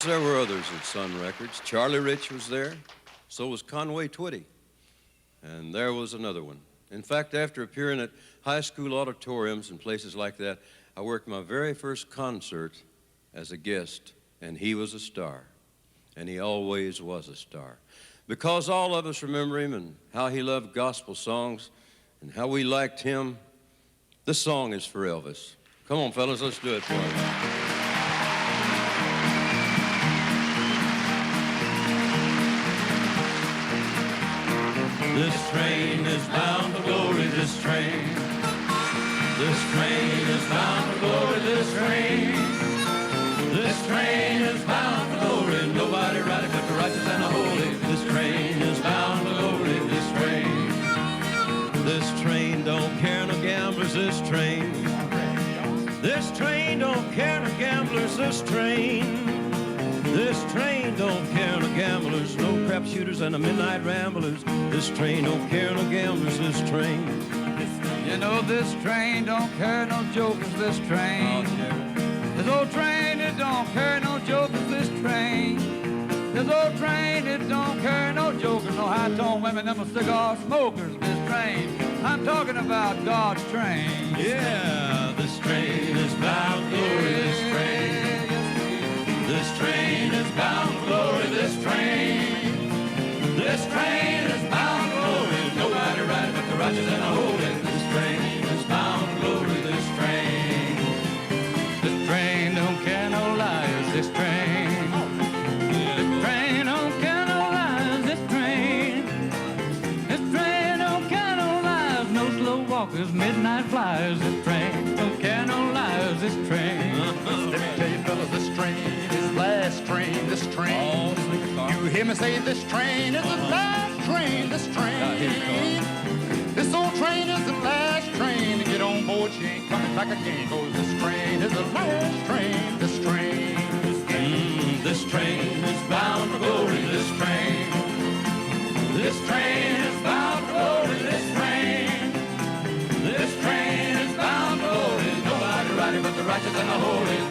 There were others at Sun Records. Charlie Rich was there. So was Conway Twitty. And there was another one. In fact, after appearing at high school auditoriums and places like that, I worked my very first concert as a guest, and he was a star. And he always was a star. Because all of us remember him and how he loved gospel songs and how we liked him, this song is for Elvis. Come on, fellas, let's do it for him. This train is bound for glory, this train. This train is bound for glory, this train. This train is bound for glory, nobody ride it but the righteous and the holy. This train is bound for glory, this train. This train don't care no gamblers, this train. This train don't care no gamblers, this train. This train don't care no gamblers, no crap shooters and the midnight ramblers. This train don't care no gamblers, this train. You know this train don't care no jokers, this train. This old train, it don't care no jokers, this train. This old train, it don't care no jokers, no high-tone women, them cigar smokers, this train. I'm talking about God's train. Yeah, this train is bound for glory, this train. This train is bound for glory, this train. This train is bound for glory, nobody ride but the righteous and the holy. This train is bound for glory, this train. This train don't care no liars, this train. This train don't care no liars, this train. This train don't care no liars, no slow walkers, midnight flyers. This train don't care no liars, this train. Let me tell you fellas, this train is the last train, this train. You hear me say this train is the last train, this train. This old train is the last train to get on board, she ain't coming back again. Cause this train is the last train, this train. This train is bound for glory, this train. This train is bound for glory, this train. This train is bound for glory, nobody riding but the righteous and the holy.